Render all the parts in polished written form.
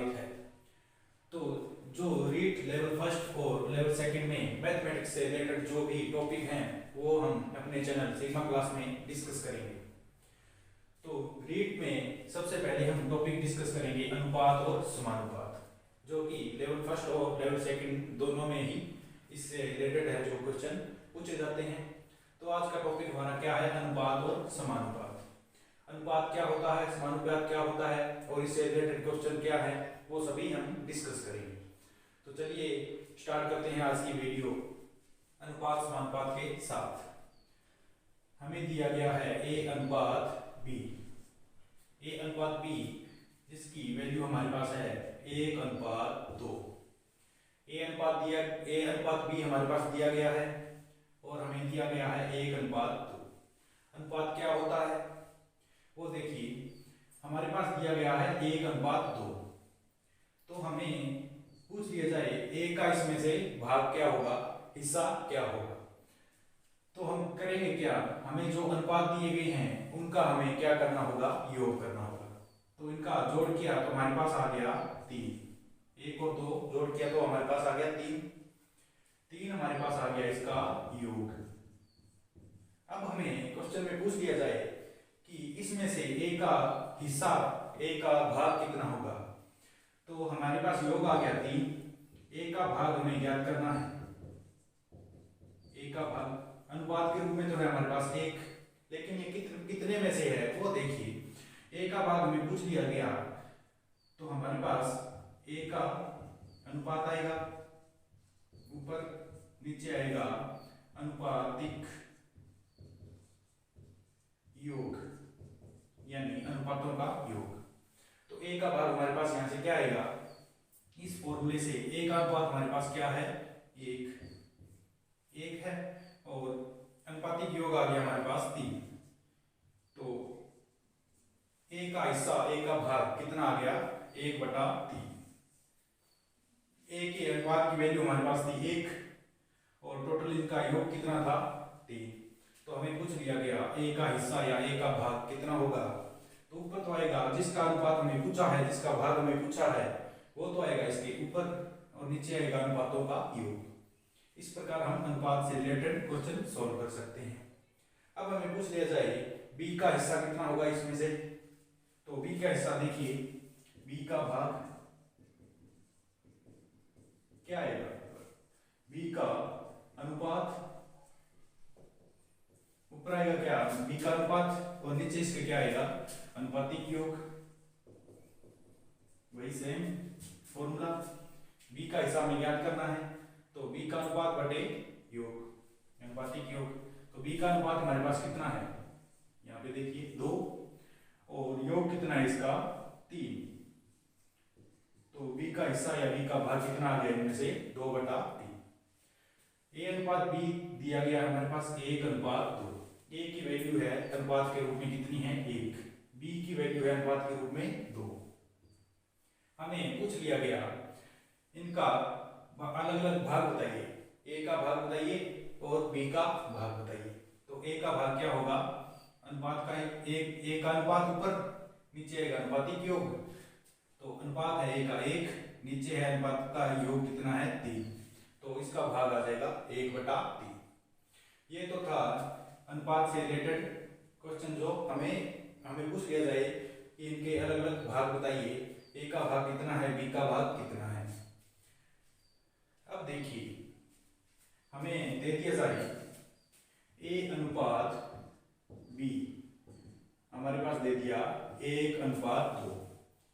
Topic है। तो जो रीट लेवल फर्स्ट और लेवल सेकंड में मैथमेटिक्स से रिलेटेड जो भी टॉपिक हैं वो हम अपने चैनल सिग्मा क्लास में डिस्कस करेंगे। तो रीट में सबसे पहले हम टॉपिक डिस्कस करेंगे अनुपात और समानुपात, जो कि लेवल फर्स्ट और लेवल सेकंड दोनों में ही इससे रिलेटेड है जो क्वेश्चन पूछे जाते हैं। तो आज का टॉपिक हमारा क्या है, अनुपात और समानुपात। अनुपात क्या होता है, समानुपात क्या होता है और इससे रिलेटेड क्वेश्चन क्या है, वो सभी हम डिस्कस करेंगे। तो चलिए स्टार्ट करते हैं आज की वीडियो अनुपात समानुपात के साथ। हमें दिया गया है a अनुपात b, जिसकी वैल्यू हमारे पास है 1:2। a अनुपात b हमारे पास दिया गया है और हमें दिया गया है 1:2। अनुपात क्या होता है वो देखिए, हमारे पास दिया गया है 1:2। तो हमें पूछ लिया जाए a का इसमें से भाग क्या होगा, हिस्सा क्या होगा। तो हम करेंगे क्या, हमें जो अनुपात दिए गए हैं उनका हमें क्या करना होगा, योग करना होगा। तो इनका जोड़ किया तो हमारे पास आ गया 3। 1 और 2 जोड़ किया तो हमारे पास आ गया 3 हमारे पास आ गया इसका योग। अब हमें क्वेश्चन में पूछ लिया जाए कि इसमें से a का हिस्सा, a का भाग कितना होगा। तो हमारे पास योग आ गया 3, a का भाग हमें ज्ञात करना है। a का भाग अनुपात के रूप में तो है हमारे पास 1, लेकिन ये कितने में से है वो देखिए। a का भाग हमें पूछ लिया गया तो हमारे पास a का अनुपात आएगा, ऊपर नीचे आएगा अनुपातिक योग, यानी अनुपातों का योग। तो a का भाग हमारे पास यहाँ से क्या आएगा, इस फॉर्मूले से a का अनुपात हमारे पास क्या है, 1 है और अनुपातिक योग आ गया हमारे पास 3। तो a का हिस्सा, a का भाग कितना आ गया, 1/3। a के अनुपात की वैल्यू हमारे पास थी 1 और टोटल इनका योग कितना था, 3। तो हमें पूछ लिया गया a का हिस्सा या a का भाग कितना होगा। तो ऊपर तो आएगा जिसका अनुपात हमें पूछा है, जिसका भाग हमें पूछा है वो तो आएगा इसके ऊपर और नीचे आएगा अनुपातों का योग। इस प्रकार हम अनुपात से रिलेटेड क्वेश्चन सॉल्व कर सकते हैं। अब हमें पूछ लिया जाए b का हिस्सा कितना होगा इसमें से। तो b का हिस्सा देखिए, b का भाग क्या आएगा, b का अनुपात ऊपर आएगा क्या, b का अनुपात और नीचे इसके क्या आएगा, अनुपातिक योग। वही सेम फॉर्मूला, b का हिस्सा हमें ज्ञात करना है तो b का अनुपात बटे योग, अनुपातिक योग। तो b का अनुपात हमारे पास कितना है, यहाँ पे देखिए 2 और योग कितना है इसका 3। तो b का हिस्सा या b का भाग कितना आ गया, इनमें से 2/3। a अनुपात b दिया गया है हमारे पास 1:2। a की वैल्यू है अनुपात के रूप में कितनी है, 1। b की वैल्यू है अनुपात के रूप में 2। हमें पूछ लिया गया इनका अलग अलग भाग बताइए, a का भाग बताइए और b का भाग बताइए। तो a का भाग क्या होगा, अनुपात का a का अनुपात ऊपर, नीचे आएगा अनुपातिक योग। तो अनुपात है a का 1, नीचे है अनुपात का योग कितना है 3। तो इसका भाग आ जाएगा 1/3। ये तो था अनुपात से रिलेटेड क्वेश्चन जो हमें पूछ लिया जाए कि इनके अलग अलग भाग बताइए, a का भाग कितना है, b का भाग कितना है। अब देखिए हमें दे दिया जाए a अनुपात b, हमारे पास दे दिया 1:2।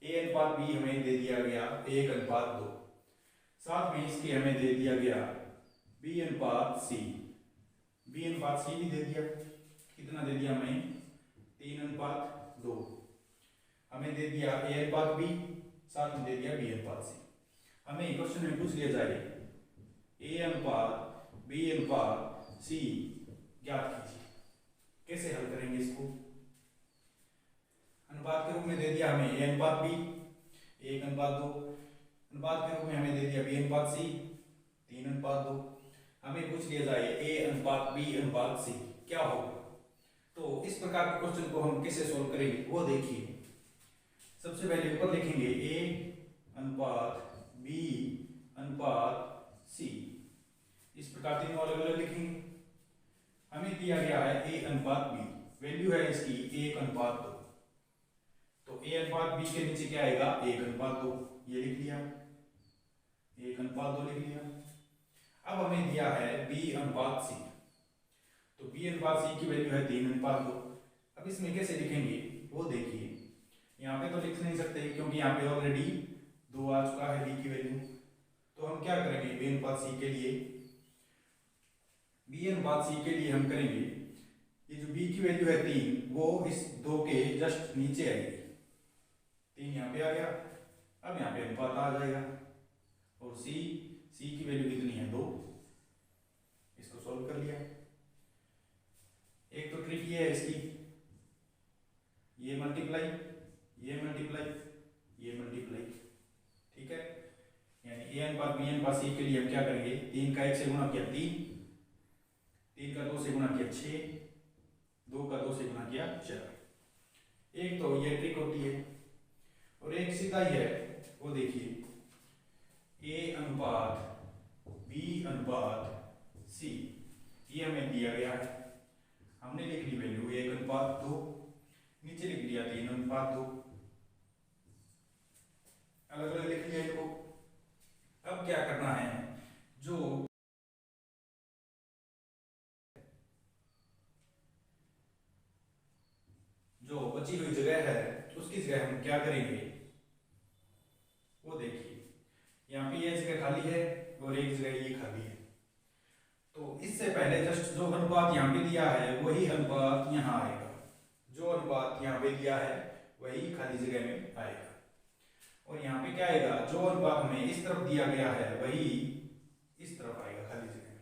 a अनुपात b हमें दे दिया गया 1:2। साथ में इसके हमें दे दिया गया b अनुपात c भी दे दिया। कितना दे दिया हमें, 3:2। हमें दे दिया a अनुपात b, साथ में दे दिया b अनुपात c। हमें क्वेश्चन में पूछ लिया जाए a अनुपात b अनुपात c ज्ञात कीजिए। कैसे हल करेंगे इसको, अनुपात के रूप में दे दिया हमें a अनुपात b 1:2, अनुपात के रूप में हमें दे दिया b अनुपात c 3:2। हमें पूछ लिया जाए a अनुपात b अनुपात c क्या होगा। तो इस प्रकार के क्वेश्चन को हम कैसे सोल्व करेंगे वो देखिए। सबसे पहले ऊपर लिखेंगे a सी। इस प्रकार तीनों अलग अलग लिखेंगे। हमें दिया गया है ए अनुपात बी, वैल्यू है इसकी 1:2। तो ए अनुपात बी के नीचे क्या आएगा 1:2, ये लिख लिया, 1:2 लिख लिया। अब हमें दिया है बी अनुपात सी, तो बी अनुपात सी की वैल्यू है 3:2। अब इसमें कैसे लिखेंगे वो देखिए, यहाँ पे तो लिख नहीं सकते क्योंकि यहाँ पे ऑलरेडी 2 आ चुका है बी की वैल्यू। तो हम क्या करेंगे बी अनुपात सी के लिए, बी अनुपात सी के लिए हम करेंगे, ये जो बी की वैल्यू है 3 वो इस 2 के जस्ट नीचे आएगी, 3 यहाँ पे आ गया। अब यहाँ पे अनुपात आ जाएगा और सी की वैल्यू कितनी है 2, इसको सॉल्व कर लिया। एक तो ट्रिक ये है इसकी, ये मल्टीप्लाई, ये मल्टीप्लाई, ये मल्टीप्लाई, ठीक है। यानी ए अनुपात बी अनुपात सी के लिए हम क्या करेंगे, 3 का 1 से गुणा किया 3, 3 का 2 से गुणा किया 6, 2 का 2 से गुणा किया 4। एक तो ये ट्रिक होती है और एक सीधा ही है, वो देखिए ए अनुपात बी अनुपात सी, ये हमें दिया गया है, हमने लिख ली वैल्यू 1:2, नीचे लिख लिया 3:2, अलग अलग लिख लिया इनको। अब क्या करना है, जो बची हुई जगह है उसकी जगह हम क्या करेंगे वो देखिए, यहाँ पे ये जगह खाली है और एक जगह ये खाली है। तो इससे पहले जस्ट जो अनुपात यहाँ पे दिया है वही अनुपात यहाँ आएगा, जो अनुपात यहाँ पे दिया है वही खाली जगह में आएगा। और यहाँ पे क्या आएगा, जो अनुपात हमें इस तरफ दिया गया है वही इस तरफ आएगा खाली जगह में।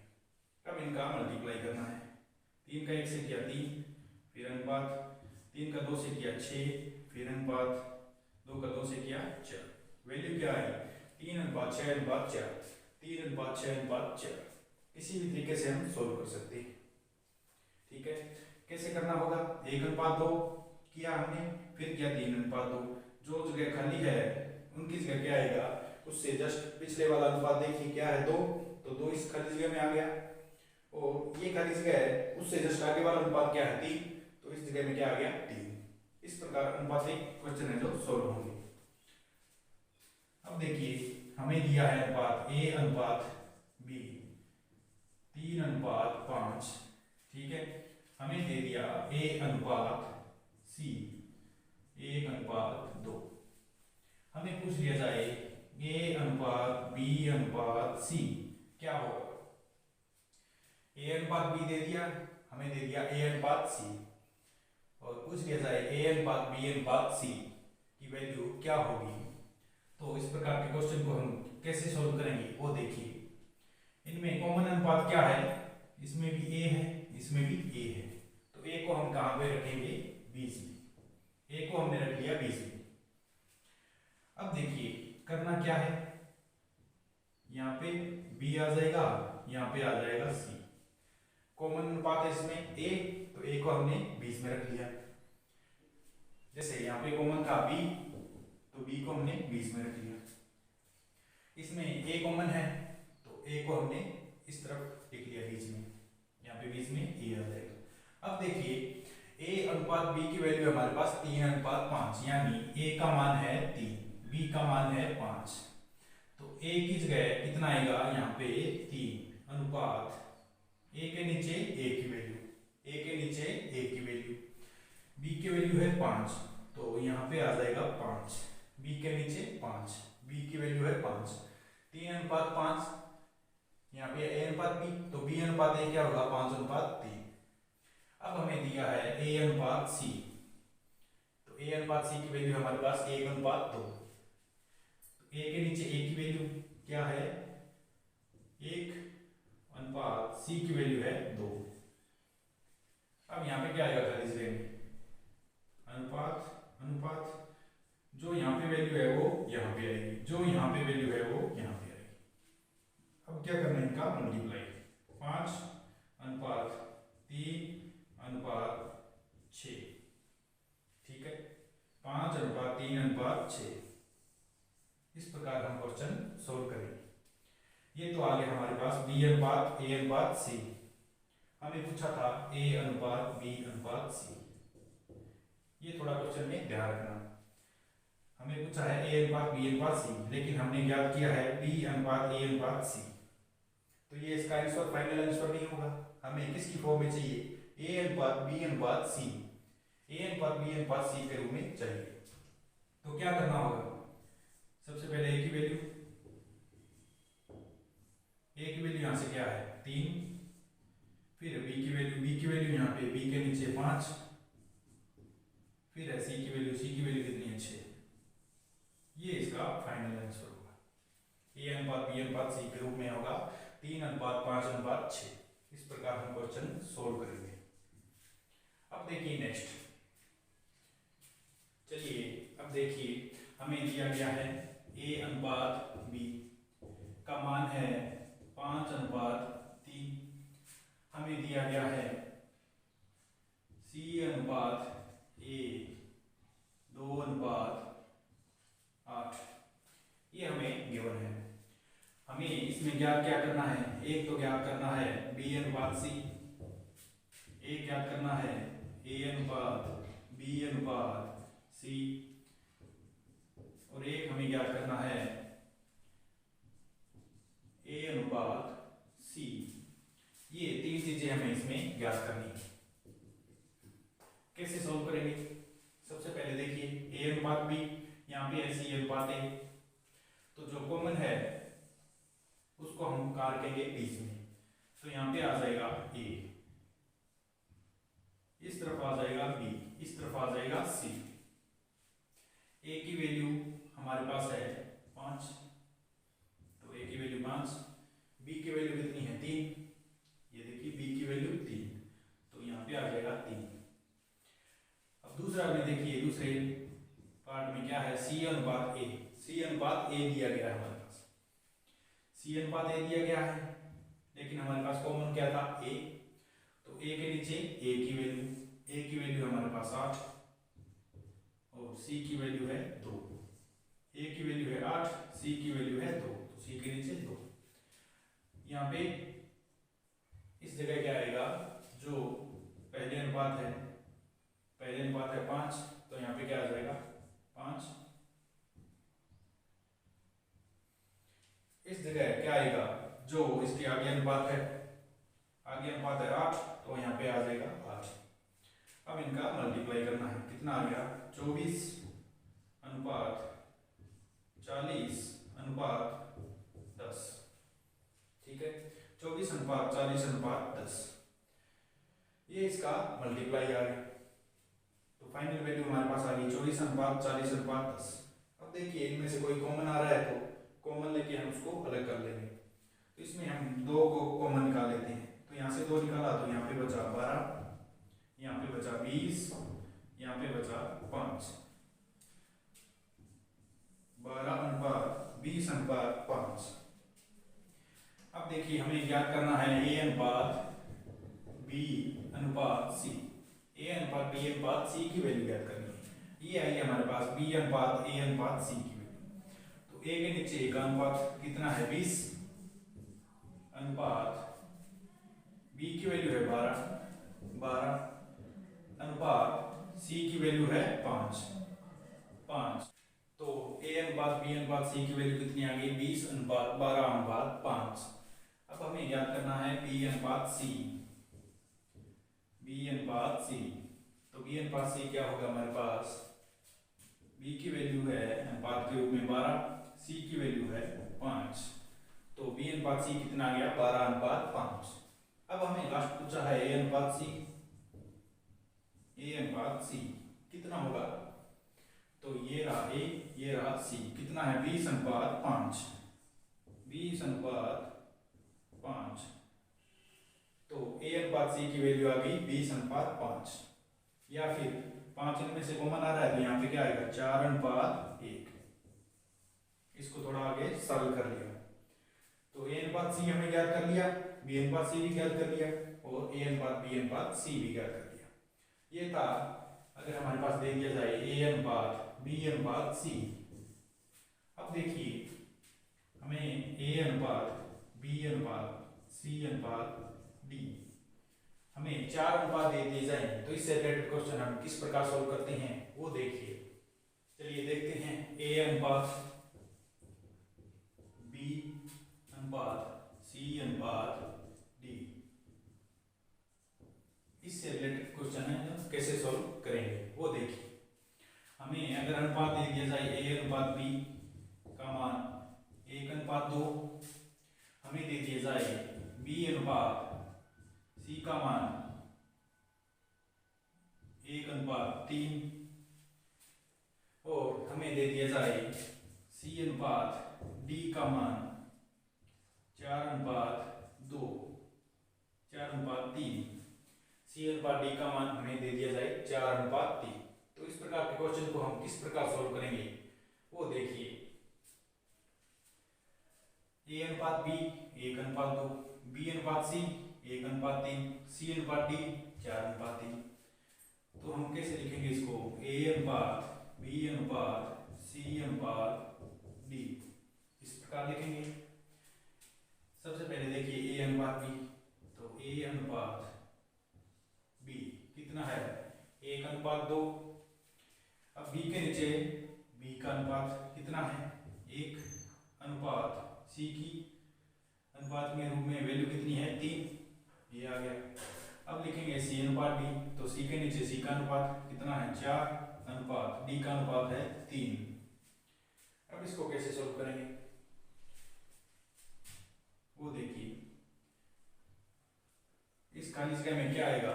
अब इनका मल्टीप्लाई करना है, 3 का 1 से किया 3, फिर अनुपात 3 का 2 से किया 6, फिर अनुपात 2 का 2 से किया 4। वैल्यू क्या आई 3:6:4, 3:6:4। किसी भी तरीके से हम सोल्व कर सकते हैं, ठीक है। कैसे करना होगा, 1:2 किया हमने, फिर किया 3:2, जो जगह खाली है उनकी जगह क्या आएगा, उससे जस्ट पिछले वाला अनुपात देखिए क्या है 2, तो 2 इस खाली जगह में आ गया, और ये खाली जगह है उससे जस्ट आगे वाला अनुपात क्या है 3, तो इस जगह में क्या आ गया 3। इस प्रकार अनुपातिक क्वेश्चन है जो सोल्व होंगे। अब देखिए हमें दिया है अनुपात ए अनुपात बी 3:5, ठीक है। हमें दे दिया ए अनुपात सी 1:2। हमें पूछ लिया जाए ए अनुपात बी अनुपात सी क्या होगा। ए अनुपात बी दे दिया, हमें दे दिया ए अनुपात सी, और पूछ लिया जाए ए अनुपात बी अनुपात सी की वैल्यू क्या होगी। तो इस प्रकार के क्वेश्चन को हम कैसे सोल्व करेंगे वो देखिए। इनमें कॉमन अनुपात क्या है, इसमें भी ए है इसमें भी ए है, तो ए को हम कहां पे रखेंगे बीच में, ए को हमने रख लिया बीच में। अब देखिए करना क्या है, यहाँ पे बी आ जाएगा, यहाँ पे आ जाएगा सी। कॉमन अनुपात है इसमें ए, तो ए को हमने बीच में रख लिया। जैसे यहाँ पे कॉमन था बी, तो बी को हमने बीच में रख लिया। इसमें ए कॉमन है तो ए को हमने इस तरफ लिख लिया बीच में, यहाँ पे बीच में ए आ जाएगा। अब देखिए ए अनुपात बी की वैल्यू हमारे पास 3:5, यानी ए का मान है 3, बी का मान है 5, तो ए की जगह कितना आएगा यहाँ पे 3 अनुपात ए के नीचे ए की वैल्यू, ए के नीचे ए की वैल्यू, बी की वैल्यू है 5, तो यहाँ पे आ जाएगा 5, बी के नीचे 5, बी की वैल्यू है 5, 3:5, यहाँ पे ए अनुपात बी, तो बी अनुपात ए क्या होगा 5:3। अब हमें दिया है ए अनुपात सी, तो ए अनुपात सी की वैल्यू हमारे पास 1:2, तो ए के नीचे ए की वैल्यू क्या है 1 अनुपात सी की वैल्यू है 2। अब यहाँ पे क्या आएगा खाली जगह में अनुपात अनुपात, जो यहाँ पे वैल्यू है वो यहाँ पे आएगी, जो यहाँ पे वैल्यू है वो यहाँ पे आएगी। अब क्या करना है इनका मल्टीप्लाई, 5:3:6, ठीक है, 5:3:6। इस प्रकार हम क्वेश्चन सोल्व करेंगे। ये तो आ गया हमारे पास बी अनुपात ए अनुपात सी। हमें पूछा था ए अनुपात बी अनुपात सी। ये थोड़ा क्वेश्चन में ध्यान रखना, हमें पूछा है ए अनुपात बी अनुपात सी, लेकिन हमने ज्ञात किया है बी अनुपात ए अनुपात सी। तो ये इसका आंसर फाइनल आंसर नहीं होगा, हमें किसकी फॉर्म में चाहिए, ए अनुपात बी अनुपात सी, ए अनुपात बी अनुपात सी के रूप में चाहिए। तो क्या करना होगा, सबसे पहले ए की वैल्यू, ए की वैल्यू यहां से क्या है 3, फिर बी की वैल्यू यहाँ पे बी के नीचे 5, फिर है सी की वैल्यू कितनी है 6। ये इसका फाइनल आंसर होगा, ए अनुपात बी अनुपात सी के रूप में होगा 3 अनुपात 5 अनुपात 6। इस प्रकार हम क्वेश्चन सोल्व करेंगे। अब देखिए नेक्स्ट, चलिए अब देखिए हमें दिया गया है ए अनुपात बी का मान है 5 अनुपात 3, हमें दिया गया है सी अनुपात ए 2 अनुपात 8, ये हमें गिवन है। हमें इसमें ज्ञात क्या करना है, एक तो ज्ञात करना है बी अनुपात सी, एक ज्ञात करना है ए अनुपात बी अनुपात सी, और एक हमें ज्ञात करना है ए अनुपात सी। ये 3 चीजें हमें इसमें ज्ञात करनी है। कैसे सॉल्व करेंगे, सबसे पहले देखिए ए अनुपात बी, यहाँ पे है सी अनुपात ए, तो जो कॉमन है उसको हम कार रखेंगे बीच में, तो यहाँ पे आ जाएगा ए, इस तरफ आ जाएगा बी, इस तरफ आ जाएगा सी। ए की वैल्यू हमारे पास है 5, तो ए की वैल्यू 5, बी की वैल्यू कितनी है 3, ये देखिए बी की वैल्यू 3, तो यहाँ पे आ जाएगा 3। अब दूसरा में देखिए, दूसरे पार्ट में क्या है सी अनुपात ए, सी अनुपात ए दिया गया है हमारे पास, सी अनुपात ए दिया गया है, लेकिन हमारे पास कॉमन क्या था ए, तो ए के नीचे ए की वैल्यू हमारे पास 8 और सी की वैल्यू है 2, ए की वैल्यू है 8, सी की वैल्यू है 2, तो सी के नीचे 2। यहाँ पे इस जगह क्या आएगा, जो पहले अनुपात है 5, तो यहाँ पे क्या आ जाएगा 5, इस जगह क्या आएगा, जो इसके आगे अनुपात है 8, तो यहाँ पे आ जाएगा 8। अब इनका मल्टीप्लाई करना है, कितना आ गया 24 अनुपात 40 अनुपात 10, ठीक है 24 अनुपात 40 अनुपात 10, ये इसका मल्टीप्लाई आ गया। तो फाइनल वैल्यू हमारे पास आ गई 24 अनुपात 40 अनुपात 10। अब देखिए इनमें से कोई कॉमन आ रहा है तो कॉमन लेके हम उसको अलग कर लेंगे, तो इसमें हम 2 को कॉमन निकाल लेते हैं, तो यहाँ से 2 निकाला तो यहाँ पे बचा 12, यहाँ पे बचा 20, यहाँ पे बचा 5, 12 अनुपात 20 अनुपात 5। अब देखिए हमें ज्ञात करना है ए अनुपात बी अनुपात सी, ए अनुपात बी अनुपात सी की वैल्यू ज्ञात करनी है। ये आई हमारे पास बी अनुपात ए अनुपात सी की वैल्यू, तो ए के नीचे ए का अनुपात कितना है 20 अनुपात बी की वैल्यू है 12 अनुपात सी की वैल्यू है 5। तो ए अनुपात बी अनुपात सी की वैल्यू कितनी आ गई 20 अनुपात 12 अनुपात 5। अब हमें ज्ञात करना है बी अनुपात सी, तो बी अनुपात सी क्या होगा हमारे पास, बी की वैल्यू है अनुपात के रूप में 12, सी की वैल्यू है 5, तो बी अनुपात सी कितना आ गया 12 अनुपात 5। अब हमें लास्ट पूछा है ए अनुपात सी कितना होगा, तो ये रहा ए, ये रहा सी, कितना है 20 अनुपात 5, 20 अनुपात 5, तो ए अनुपात सी की वैल्यू आ गई 20 अनुपात 5, या फिर 5 इनमें से कॉमन आ रहा है तो यहाँ पे क्या आएगा 4 अनुपात 1। इसको थोड़ा आगे सरल कर लिया, तो ए अनुपात सी हमें ज्ञात कर लिया, बी अनुपात सी भी ज्ञात कर लिया, और ए अनुपात बी अनुपात सी भी ज्ञात कर लिया। ये था, अगर हमारे पास दे दिया जाए ए अनुपात बी अनुपात सी। अब देखिए हमें ए अनुपात बी अनुपात सी अनुपात डी। हमें 4 अनुपात दे दिए जाएं तो इससे रिलेटेड क्वेश्चन हम किस प्रकार सॉल्व करते हैं वो देखिए। चलिए देखते हैं ए अनुपात बी अनुपात सी अनुपात डी। इससे रिलेटेड क्वेश्चन है कैसे सॉल्व करेंगे वो देखिए। हमें अगर अनुपात दे दिया जाए ए अनुपात बी का मान 1:2, हमें दे दिया जाए बी अनुपात सी का मान 1:3 और हमें दे दिया जाए सी अनुपात डी का मान 4:2 4:3। सी अनुपात डी का मान हमें दे दिया जाए 4:3। तो इस प्रकार के क्वेश्चन को हम किस प्रकार सॉल्व करेंगे वो देखिए। ए अनुपात बी 1:2, बी अनुपात सी 1:3, सी अनुपात डी 4:3। तो हम कैसे लिखेंगे इसको, ए अनुपात बी अनुपात सी अनुपात डी, इस प्रकार लिखेंगे। सबसे पहले देखिए ए अनुपात बी, तो ए अनुपात बी कितना है 1:2। अब बी के नीचे बी का अनुपात कितना है 1 सी की अनुपात में रूप में वैल्यू कितनी है 3, ये आ गया। अब लिखेंगे सी अनुपात डी, तो सी के नीचे सी का अनुपात कितना है 4, डी का अनुपात है 3। अब इसको कैसे सोल्व करेंगे वो देखिए। इस खाली जगह में क्या आएगा,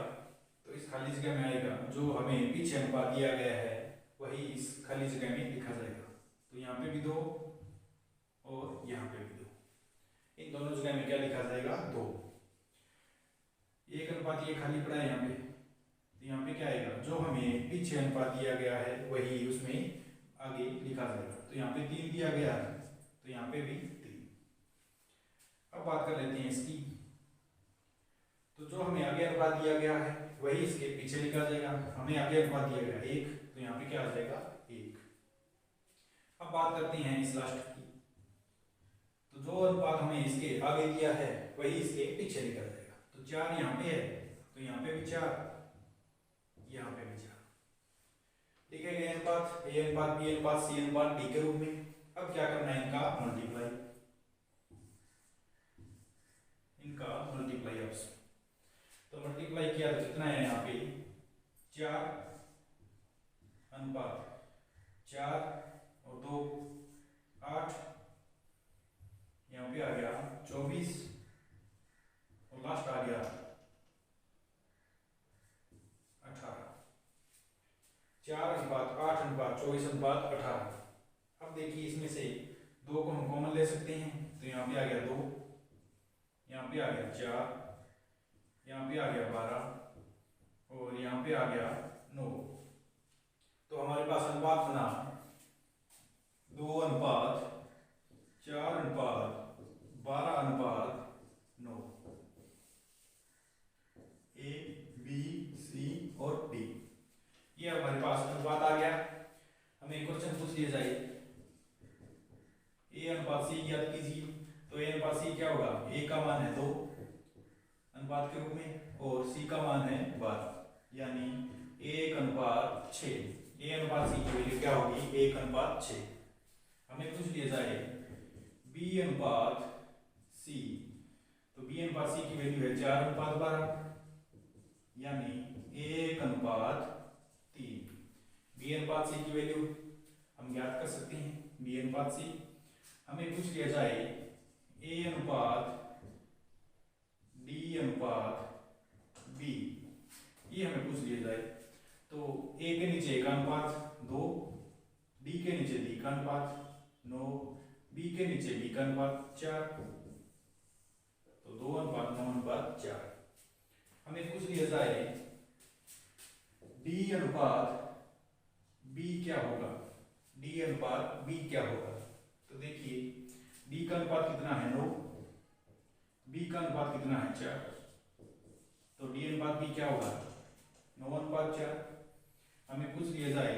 तो इस खाली जगह में आएगा जो हमें पीछे अनुपात दिया गया है वही इस खाली जगह में लिखा जाएगा। तो यहाँ पे भी 2 और यहाँ पे भी 2, इन दोनों जगह में क्या लिखा जाएगा 2। 1:1 ये खाली पड़ा है यहाँ पे, तो यहाँ पे क्या आएगा जो हमें पीछे अनुपात दिया गया है वही उसमें आगे लिखा जाएगा। तो यहाँ पे 3 दिया गया है तो यहाँ पे भी 3। अब बात कर लेते हैं इसकी, तो जो हमें आगे अनुपात दिया गया है वही इसके पीछे लिखा जाएगा। हमें आगे अनुपात दिया गया 1, तो यहाँ पे क्या आ जाएगा 1। अब बात करते हैं इस लास्ट की, तो जो अनुपात हमें इसके आगे दिया है वही इसके पीछे लिखा जाएगा। तो 4 यहाँ पे है तो यहाँ पे भी 4, यहाँ पे भी 4 लिखे गए अनुपात ए अनुपात बी अनुपात सी अनुपात डी के रूप में। अब क्या करना है इनका मल्टीप्लाई, आपस में। तो मल्टीप्लाई किया तो कितना है यहाँ पे 4 अनुपात 4 और 2 8, यहाँ पे आ गया 24 और लास्ट आ गया 18। 4 अनुपात 8 अनुपात 24 अनुपात 18। अब देखिए इसमें से 2 को हम कॉमन ले सकते हैं, तो यहाँ पे आ गया 2, यहाँ पे आ गया 4, यहाँ पे आ गया 12 और यहाँ पे आ गया 9। तो हमारे पास अनुपात बना 2 अनुपात 4 अनुपात 12 अनुपात 9, ए बी सी और डी। ये हमारे पास अनुपात आ गया। हमें क्वेश्चन पूछ लिया जाए ए अनुपात सी ज्ञात कीजिए, तो ए अनुपात सी क्या होगा, ए का मान है 2 अनुपात के रूप में और सी का मान है 12, यानी 1:6। ए अनुपात सी की वैल्यू क्या होगी 1:6। हमें पूछ लिया जाए बी अनुपात सी, तो बी अनुपात सी की वैल्यू है 4:12, यानी 1:3। बी अनुपात सी की वैल्यू हम ज्ञात कर सकते हैं, बी अनुपात सी। हमें पूछ लिया जाए ए अनुपात डी अनुपात बी, ये हमें पूछ लिया जाए। तो ए के नीचे ए का अनुपात 2, डी के नीचे डी का अनुपात 9, बी के नीचे बी का अनुपात 4, तो 2:9:4। हमें पूछ लिया जाए डी अनुपात बी क्या होगा, डी अनुपात बी क्या होगा। तो देखिए डी का अनुपात कितना है 9, बी का अनुपात कितना है 4, तो डी अनुपात बी क्या होगा 9:4। हमें पूछ लिया जाए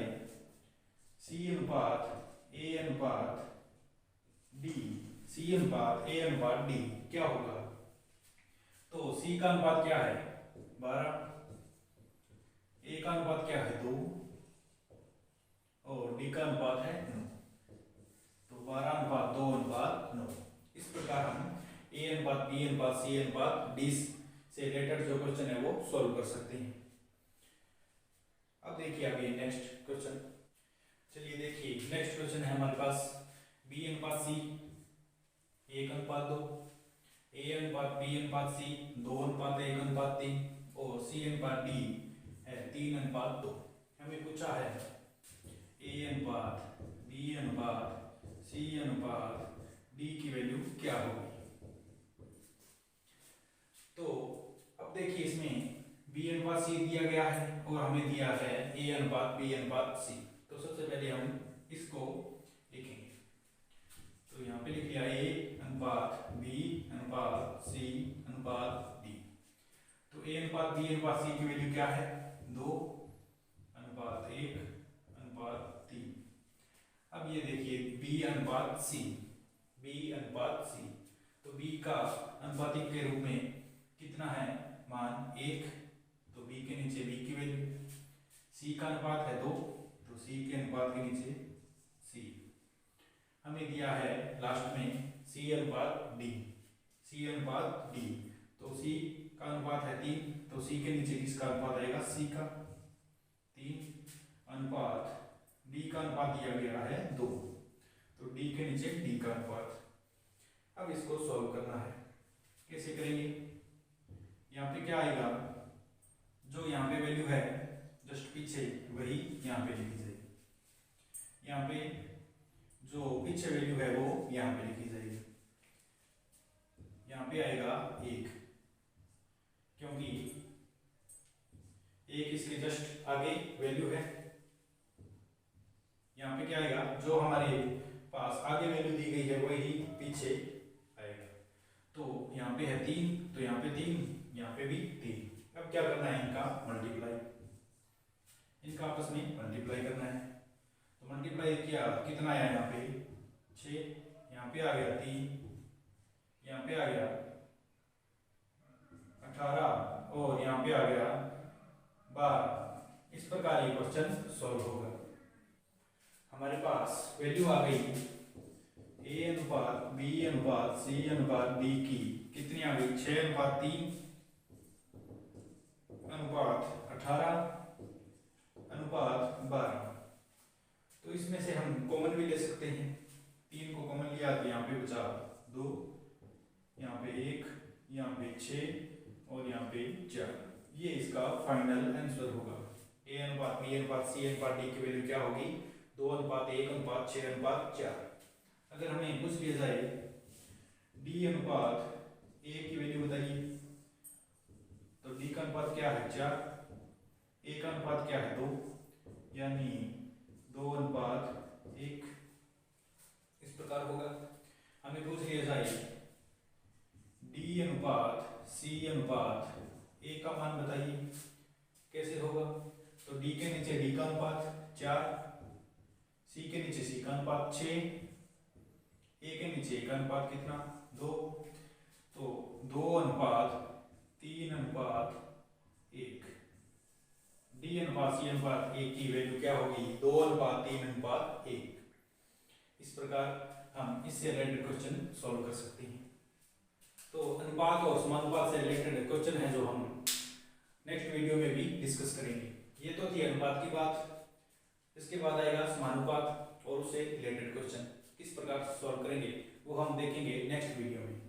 सी अनुपात ए अनुपात डी, सी सी अनुपात ए अनुपात डी क्या होगा? तो सी का अनुपात क्या है 12, ए का अनुपात क्या है 2 और डी का अनुपात है 9। तो 12 अनुपात 2 अनुपात 9। इस प्रकार हम ए अनुपात बी अनुपात सी अनुपात डी से रिलेटेड जो क्वेश्चन है वो सॉल्व कर सकते हैं। अब देखिए अभी नेक्स्ट क्वेश्चन। चलिए देखिए नेक्स्ट क्वेश्चन है हमारे पास बी अनुपात सी 1 अनुपात 2, ए अनुपात बी अनुपात सी 2 अनुपात 1 अनुपात 3 और सी अनुपात डी है 3 अनुपात 2। हमें पूछा है ए अनुपात बी अनुपात सी अनुपात डी की वैल्यू क्या होगी। तो अब देखिए इसमें बी अनुपात सी दिया गया है और हमें दिया है ए अनुपात बी अनुपात सी। तो सबसे पहले हम इसको लिखेंगे। तो यहाँ पे लिख लिया ए अनुपात बी अनुपात सी अनुपात डी। तो ए अनुपात बी अनुपात सी की वैल्यू क्या है 2 अनुपात 1 अनुपात 3। अब ये देखिए बी अनुपात सी, बी अनुपात सी। तो बी का अनुपातिक के रूप में कितना है मान 1, तो बी के नीचे बी की वैल्यू। सी का अनुपात है 2, तो सी के अनुपात के नीचे सी। हमें दिया है लास्ट में सी अनुपात डी, सी अनुपात डी। तो सी का अनुपात है 3, तो सी के नीचे किसका अनुपात आएगा सी का 3 अनुपात डी का अनुपात दिया गया है 2, तो डी के नीचे डी का अनुपात। अब इसको सॉल्व करना है। कैसे करेंगे? यहाँ पे क्या आएगा जो यहाँ पे वैल्यू है जस्ट पीछे वही यहाँ पे लिखी जाएगी। यहाँ पे जो पीछे वैल्यू है वो यहाँ पे लिखी जाएगी। यहाँ पे आएगा 1 क्योंकि 1 इसके जस्ट आगे वैल्यू है। यहाँ पे क्या आएगा जो हमारे पास आगे वैल्यू दी गई है वही पीछे आएगा। तो यहाँ पे है 3, तो यहाँ पे 3, यहाँ पे भी 3। अब क्या करना है इनका मल्टीप्लाई, इनका आपस में मल्टीप्लाई करना है। तो मल्टीप्लाई किया कितना आया यहाँ पे 6, यहाँ पे आ गया 3, यहाँ पे आ गया 18 और यहाँ पे आ गया 12। इस प्रकार ये क्वेश्चन सॉल्व होगा। हमारे पास वैल्यू आ गई ए अनुपात बी अनुपात सी अनुपात डी की कितनी आ गई 6 अनुपात 3 अनुपात 18 अनुपात 12। तो इसमें से हम कॉमन भी ले सकते हैं। 3 को कॉमन लिया तो यहाँ पे बचा 2, यहाँ पे 1, यहाँ पे 6 और यहाँ पे 4। ये इसका फाइनल आंसर होगा। ए अनुपात बी अनुपात सी अनुपात डी की वैल्यू क्या होगी 2 अनुपात 1 अनुपात 6 अनुपात 4। अगर हमें पूछ लिया जाए डी अनुपात ए की वैल्यू बताइए तो डी का अनुपात क्या है 4, ए का अनुपात क्या है 2, यानी 2 अनुपात 1। इस प्रकार होगा। हमें पूछ लिया जाए डी अनुपात सी अनुपात ए का मान बताइए कैसे होगा। तो डी के नीचे डी का अनुपात 4, सी के नीचे सी का अनुपात 6, ए के नीचे ए का अनुपात कितना 2, तो 2 अनुपात 3 अनुपात 1। डी अनुपात सी अनुपात ए की वैल्यू क्या होगी 2 अनुपात 3 अनुपात 1। इस प्रकार हम इससे रिलेटेड क्वेश्चन सॉल्व कर सकते हैं। तो अनुपात और समानुपात से रिलेटेड क्वेश्चन है जो हम नेक्स्ट वीडियो में भी डिस्कस करेंगे। ये तो थी अनुपात की बात। इसके बाद आएगा समानुपात और उससे रिलेटेड क्वेश्चन किस प्रकार सॉल्व करेंगे वो हम देखेंगे नेक्स्ट वीडियो में।